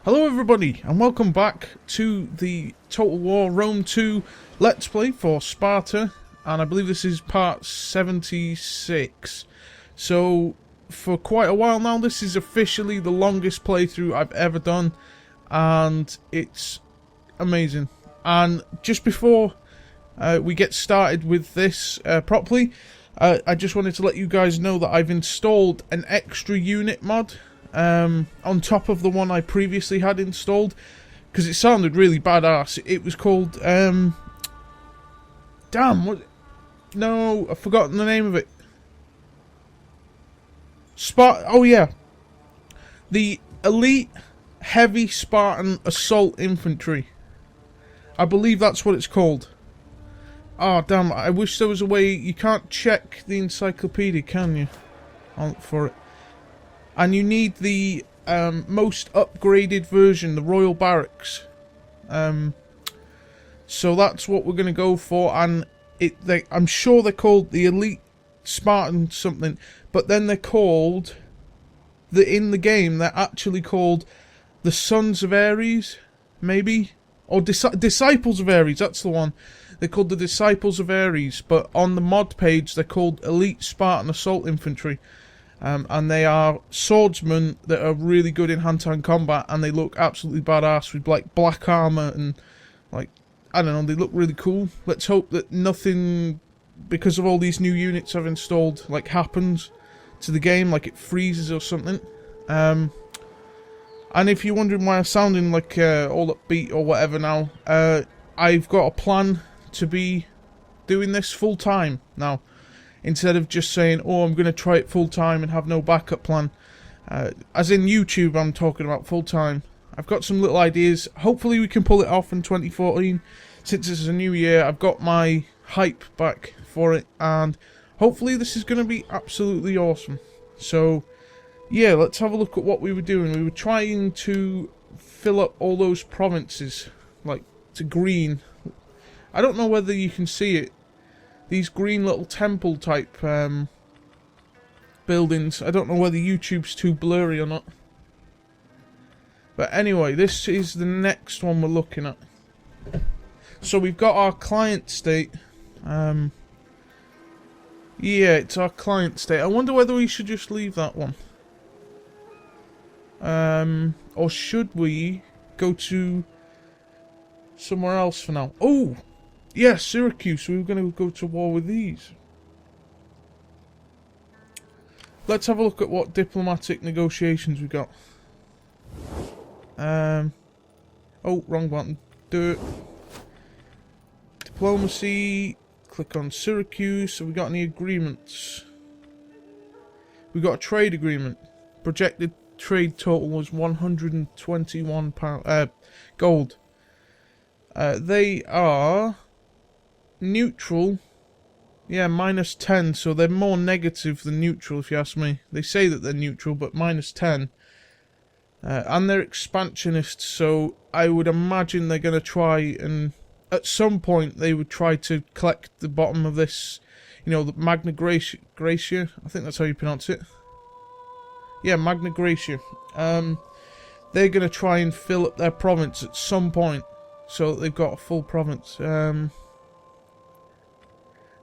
Hello everybody and welcome back to the Total War Rome 2 Let's Play for Sparta, and I believe this is part 76. So for quite a while now this is officially the longest playthrough I've ever done, and it's amazing. And just before we get started with this properly, I just wanted to let you guys know that I've installed an extra unit mod on top of the one I previously had installed, because it sounded really badass. It was called damn, what? No, I've forgotten the name of it. Oh yeah, the Elite Heavy Spartan Assault Infantry. I believe that's what it's called. Oh damn, I wish there was a way. You can't check the encyclopedia, can you? For it. And you need the most upgraded version, the Royal Barracks. So that's what we're going to go for. And I'm sure they're called the Elite Spartan something. But then they're called, in the game, they're actually called the Sons of Ares, maybe? Or Disciples of Ares, that's the one. They're called the Disciples of Ares. But on the mod page, they're called Elite Spartan Assault Infantry. And they are swordsmen that are really good in hand-to-hand combat, and they look absolutely badass with like black armor and like, I don't know, they look really cool. Let's hope that nothing, because of all these new units I've installed, like happens to the game, like it freezes or something. And if you're wondering why I'm sounding like all upbeat or whatever now, I've got a plan to be doing this full time now. Instead of just saying, oh, I'm going to try it full time and have no backup plan. As in YouTube, I'm talking about full time. I've got some little ideas. Hopefully we can pull it off in 2014. Since it's a new year, I've got my hype back for it. And hopefully this is going to be absolutely awesome. So, yeah, let's have a look at what we were doing. We were trying to fill up all those provinces, like, to green. I don't know whether you can see it. These green little temple type buildings. I don't know whether YouTube's too blurry or not. But anyway, this is the next one we're looking at. So we've got our client state. Yeah, it's our client state. I wonder whether we should just leave that one. Or should we go to somewhere else for now? Oh! Yeah, Syracuse. We were going to go to war with these. Let's have a look at what diplomatic negotiations we got. Oh, wrong button. Do it. Diplomacy. Click on Syracuse. Have we got any agreements? We got a trade agreement. Projected trade total was £121 gold. They are neutral, yeah, -10, so they're more negative than neutral if you ask me. They say that they're neutral, but -10. And they're expansionists, so I would imagine they're going to try and, at some point, they would try to collect the bottom of this, you know, the Magna Graecia, I think that's how you pronounce it. Yeah, Magna Graecia. They're going to try and fill up their province at some point, so that they've got a full province.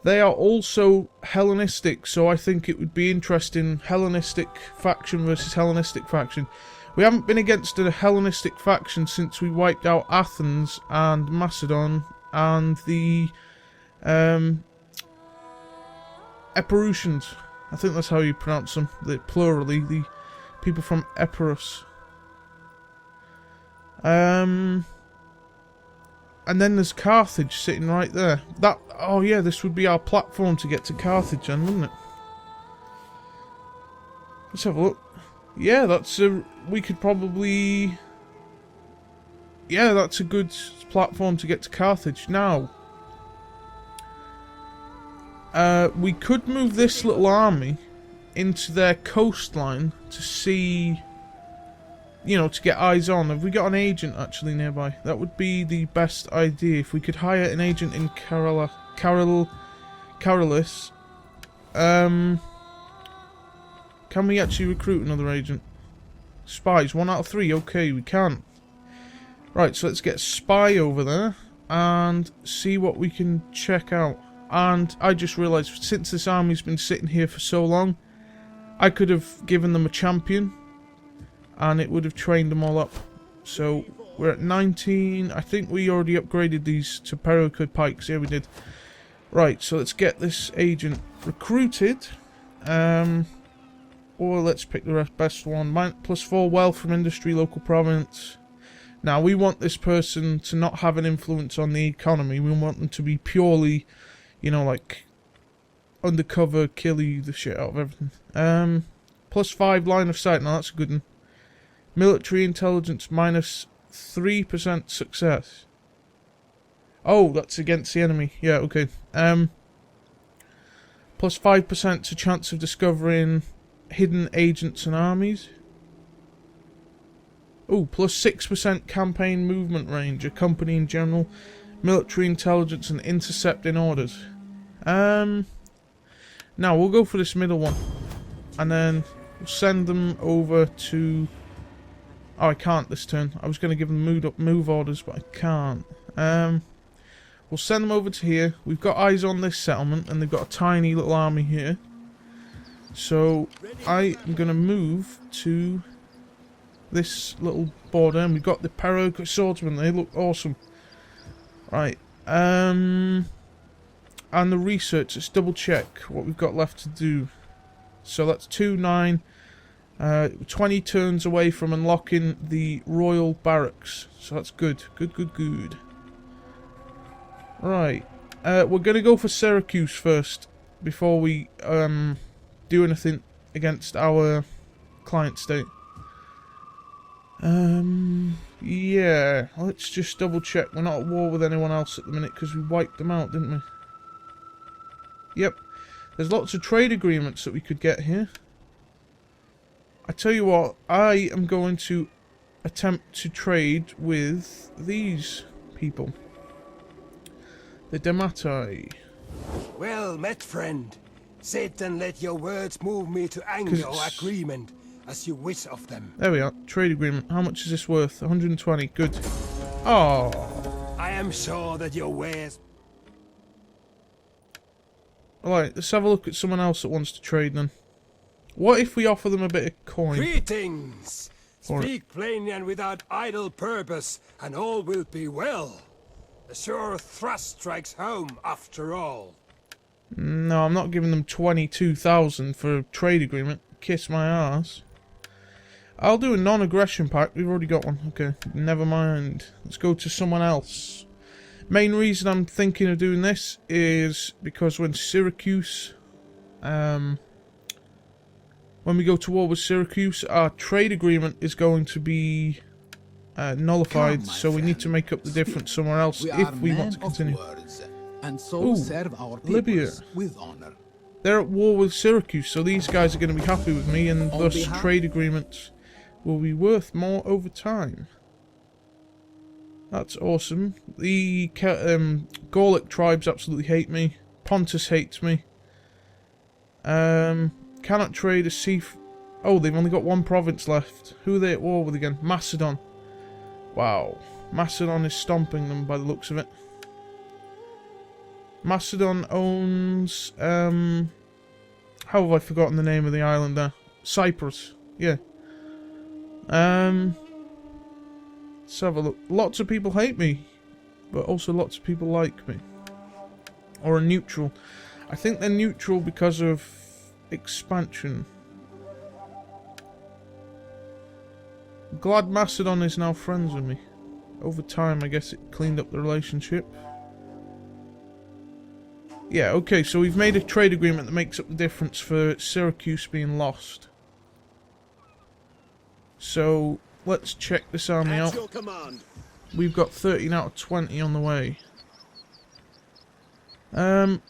They are also Hellenistic, so I think it would be interesting. Hellenistic faction versus Hellenistic faction. We haven't been against a Hellenistic faction since we wiped out Athens and Macedon and the Epiroutians. I think that's how you pronounce them, plurally, the people from Epirus. And then there's Carthage sitting right there. Oh yeah, this would be our platform to get to Carthage then, wouldn't it? Let's have a look. Yeah, we could probably... Yeah, that's a good platform to get to Carthage. Now, we could move this little army into their coastline to see... You know, to get eyes on. Have we got an agent actually nearby? That would be the best idea. If we could hire an agent in Caralis. Can we actually recruit another agent? Spies, 1 out of 3. Okay, we can. Right, so let's get Spy over there and see what we can check out. And I just realised, since this army's been sitting here for so long, I could have given them a champion and it would have trained them all up. So we're at 19. I think we already upgraded these to Paracord Pikes. Yeah, we did. Right, so let's get this agent recruited. Or let's pick the best one. +4 wealth from industry, local province. Now, we want this person to not have an influence on the economy. We want them to be purely, you know, like, undercover, kill you the shit out of everything. +5 line of sight. Now, that's a good one. Military intelligence, -3% success. Oh, that's against the enemy. Yeah, okay. +5% to chance of discovering hidden agents and armies. Oh, +6% campaign movement range, accompanying general military intelligence and intercepting orders. Now we'll go for this middle one, and then we'll send them over to. Oh, I can't this turn. I was going to give them move orders, but I can't. We'll send them over to here. We've got eyes on this settlement, and they've got a tiny little army here. So I am going to move to this little border, and we've got the Paracord swordsmen. They look awesome. Right. And the research. Let's double check what we've got left to do. So that's 2, 9, 20 turns away from unlocking the royal barracks. So that's good. Good. Right. We're going to go for Syracuse first before we do anything against our client state. Yeah, let's just double check. We're not at war with anyone else at the minute because we wiped them out, didn't we? Yep. There's lots of trade agreements that we could get here. I tell you what, I am going to attempt to trade with these people. The Dematai. Well met, friend. Sit and let your words move me to anger or agreement, as you wish of them. There we are. Trade agreement. How much is this worth? 120. Good. Oh. I am sure that your wares... Alright, let's have a look at someone else that wants to trade then. What if we offer them a bit of coin? Greetings! Speak plainly and without idle purpose, and all will be well. A sure thrust strikes home, after all. No, I'm not giving them 22,000 for a trade agreement. Kiss my ass. I'll do a non-aggression pact. We've already got one. Okay, never mind. Let's go to someone else. Main reason I'm thinking of doing this is because when Syracuse... when we go to war with Syracuse, our trade agreement is going to be nullified, so we need to make up the difference somewhere else if we want to continue. And so serve our Libya. with honor. They're at war with Syracuse, so these guys are going to be happy with me, and thus trade agreements will be worth more over time. That's awesome. The Gallic tribes absolutely hate me. Pontus hates me. Cannot trade a sea... Oh, they've only got one province left. Who are they at war with again? Macedon. Wow. Macedon is stomping them by the looks of it. Macedon owns... how have I forgotten the name of the island there? Cyprus. Yeah. Let's have a look. Lots of people hate me, but also lots of people like me. Or are neutral. I think they're neutral because of expansion. Glad Macedon is now friends with me. Over time, I guess it cleaned up the relationship. Yeah, okay, so we've made a trade agreement that makes up the difference for Syracuse being lost. So, let's check this army out. We've got 13 out of 20 on the way. I'm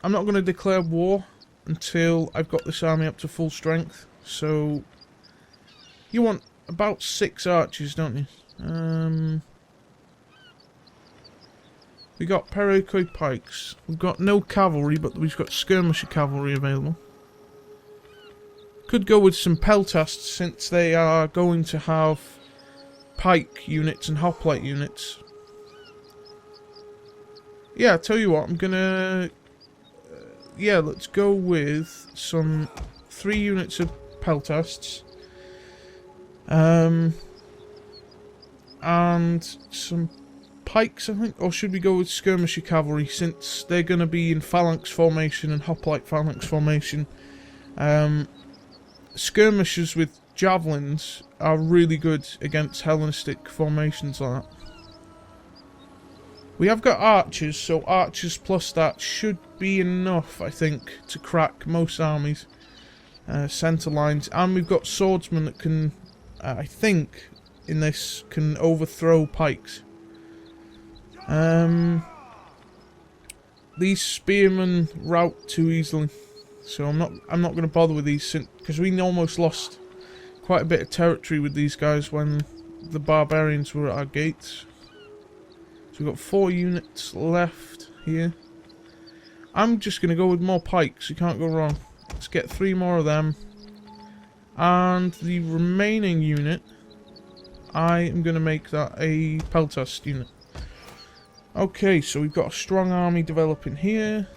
not going to declare war until I've got this army up to full strength. So, you want about 6 archers, don't you? We got Paracord pikes. We've got no cavalry, but we've got skirmisher cavalry available. Could go with some peltasts since they are going to have pike units and hoplite units. Yeah, I'll tell you what, I'm gonna... yeah, let's go with some 3 units of peltasts. And some pikes, I think. Or should we go with skirmisher cavalry, since they're going to be in phalanx formation and hoplite phalanx formation. Skirmishers with javelins are really good against Hellenistic formations like that. We have got archers, so archers plus that should be enough, I think, to crack most armies. Centre lines. And we've got swordsmen that can, I think, in this, can overthrow pikes. These spearmen rout too easily, so I'm not going to bother with these, because we almost lost quite a bit of territory with these guys when the barbarians were at our gates. So we've got 4 units left here. I'm just going to go with more pikes, you can't go wrong. Let's get 3 more of them. And the remaining unit, I am going to make that a peltast unit. Okay, so we've got a strong army developing here.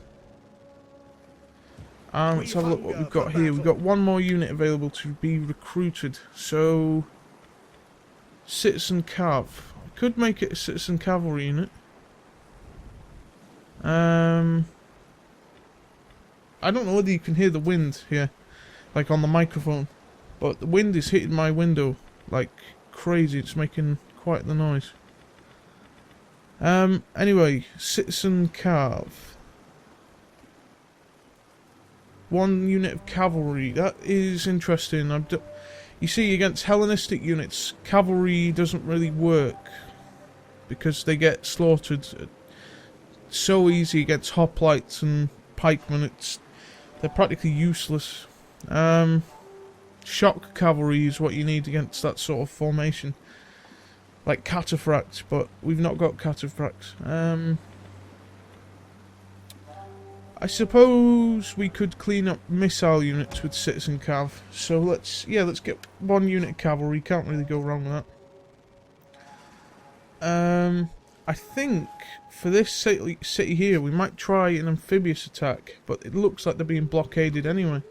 And let's have a look what we've got here. We've got 1 more unit available to be recruited. So, citizen cav. I could make it a citizen cavalry unit. I don't know whether you can hear the wind here, like on the microphone, but the wind is hitting my window like crazy. It's making quite the noise. Anyway, citizen cav. 1 unit of cavalry. That is interesting. You see, against Hellenistic units, cavalry doesn't really work because they get slaughtered so easy against hoplites and pikemen. They're practically useless. Shock cavalry is what you need against that sort of formation. Like cataphracts, but we've not got cataphracts. I suppose we could clean up missile units with citizen cav. So let's get 1 unit of cavalry. Can't really go wrong with that. I think for this city here, we might try an amphibious attack, but it looks like they're being blockaded anyway.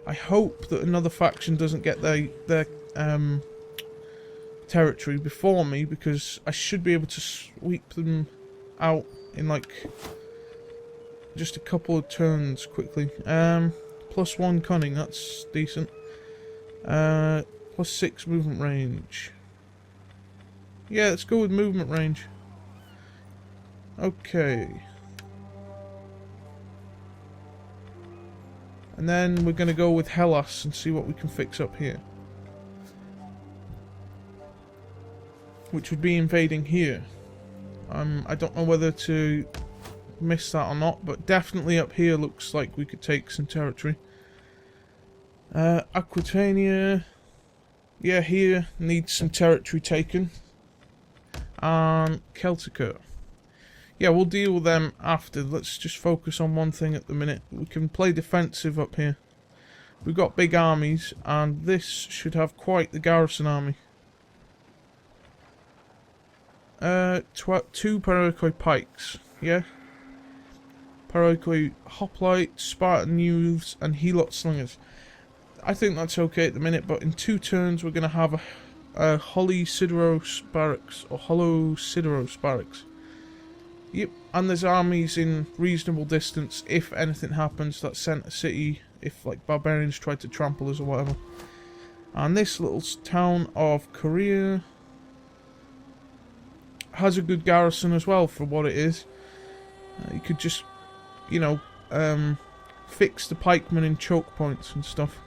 I hope that another faction doesn't get their territory before me, because I should be able to sweep them out in like just a couple of turns quickly. +1 cunning, that's decent. +6 movement range. Yeah, let's go with movement range. Okay. And then we're going to go with Hellas and see what we can fix up here. Which would be invading here. I don't know whether to miss that or not, but definitely up here looks like we could take some territory. Aquitania. Yeah, here needs some territory taken. And Celtica. Yeah, we'll deal with them after. Let's just focus on one thing at the minute. We can play defensive up here. We've got big armies, and this should have quite the garrison army. 2 Paroikoi pikes, yeah? Paroikoi hoplite, Spartan youths, and helot slingers. I think that's okay at the minute, but in 2 turns we're going to have a Holly Sideros barracks, or Hollow Sideros barracks. Yep, and there's armies in reasonable distance if anything happens. That's center city, if like barbarians try to trample us or whatever. And this little town of Korea has a good garrison as well for what it is. You could just, you know, fix the pikemen in choke points and stuff.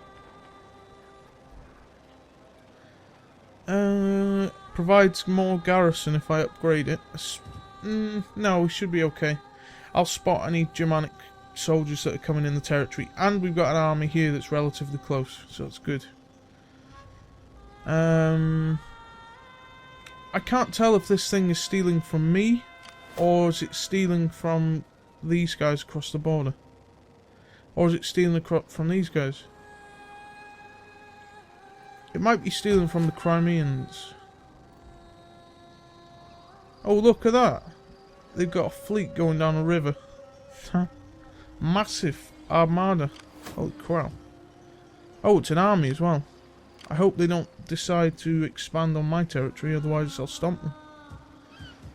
Provides more garrison if I upgrade it. No, we should be okay. I'll spot any Germanic soldiers that are coming in the territory. And we've got an army here that's relatively close, so it's good. I can't tell if this thing is stealing from me, or is it stealing from these guys across the border. Or is it stealing from these guys? It might be stealing from the Crimeans. Oh, look at that. They've got a fleet going down a river. Massive armada. Holy crap. Oh, it's an army as well. I hope they don't decide to expand on my territory, otherwise I'll stomp them.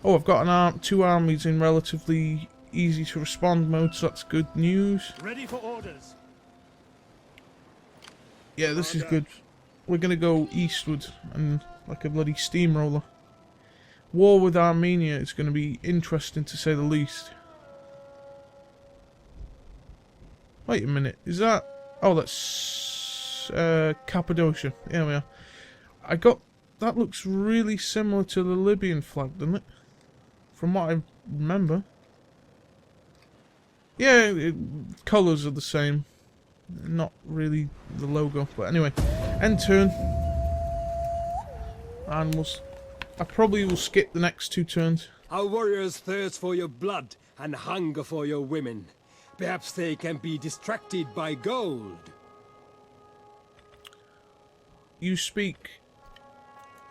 Oh, I've got two armies in relatively easy to respond mode, so that's good news. Ready for orders. Yeah, this is good. We're gonna go eastward and like a bloody steamroller. War with Armenia is gonna be interesting to say the least. Wait a minute, is that... Oh, that's Cappadocia. There we are. I got... That looks really similar to the Libyan flag, doesn't it? From what I remember. Yeah, colours are the same. Not really the logo, but anyway. End turn. And I probably will skip the next 2 turns. Our warriors thirst for your blood and hunger for your women. Perhaps they can be distracted by gold. You speak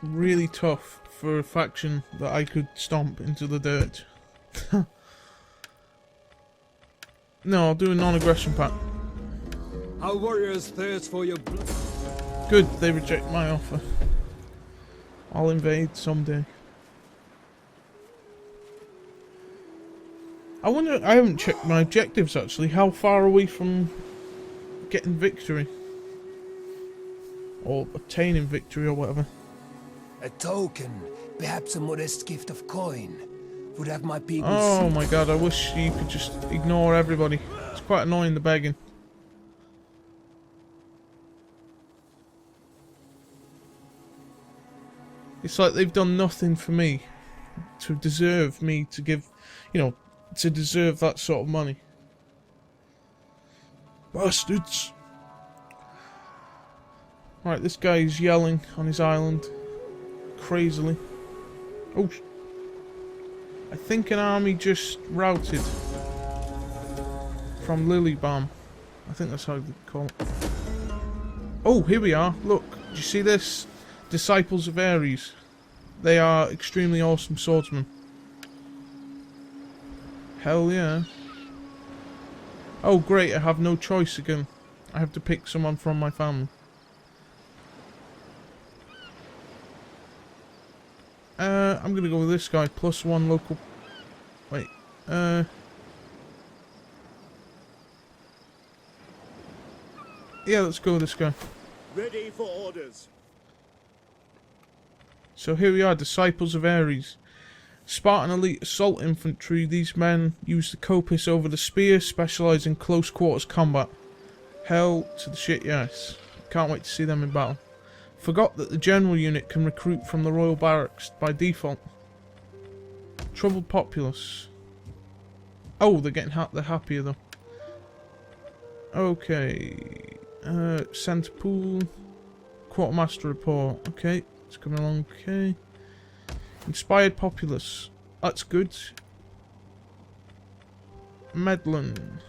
really tough for a faction that I could stomp into the dirt. No, I'll do a non-aggression pact. Our warriors thirst for your blood. Good, they reject my offer. I'll invade someday. I wonder, I haven't checked my objectives actually. How far are we from getting victory? Or attaining victory or whatever. A token, perhaps a modest gift of coin, would have my people Oh my god, I wish you could just ignore everybody. It's quite annoying, the begging. It's like they've done nothing for me to deserve me to give, you know, to deserve that sort of money. Bastards. Right, this guy is yelling on his island. Crazily. Oh, I think an army just routed from Lilybam. I think that's how they call it. Oh, here we are. Look, do you see this? Disciples of Ares. They are extremely awesome swordsmen. Hell yeah. Oh great, I have no choice again. I have to pick someone from my family. I'm gonna go with this guy, +1 local... Wait, yeah, let's go with this guy. Ready for orders. So here we are, Disciples of Ares. Spartan elite assault infantry. These men use the coppice over the spear, specialise in close quarters combat. Hell to the shit, yes. Can't wait to see them in battle. Forgot that the general unit can recruit from the royal barracks by default. Troubled populace. Oh, they're getting they're happier though. Okay. Centre pool. Quartermaster report. Okay, it's coming along. Okay. Inspired populace. That's good. Medlin.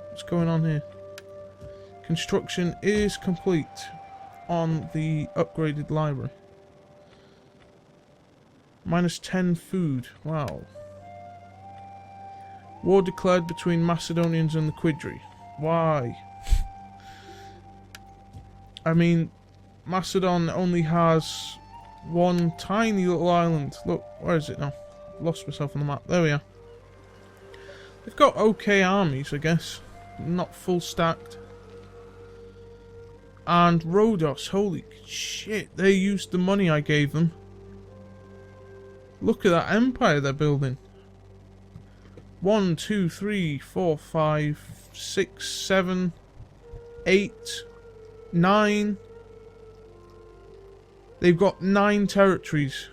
What's going on here? Construction is complete on the upgraded library. -10 food. Wow. War declared between Macedonians and the Quidri. Why? I mean, Macedon only has one tiny little island. Look, where is it now? Lost myself on the map. There we are. They've got okay armies, I guess. Not full stacked. And Rhodos, holy shit, they used the money I gave them. Look at that empire they're building. 1, 2, 3, 4, 5, 6, 7, 8, 9. They've got 9 territories.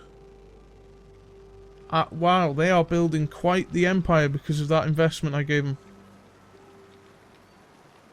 Wow, they are building quite the empire because of that investment I gave them.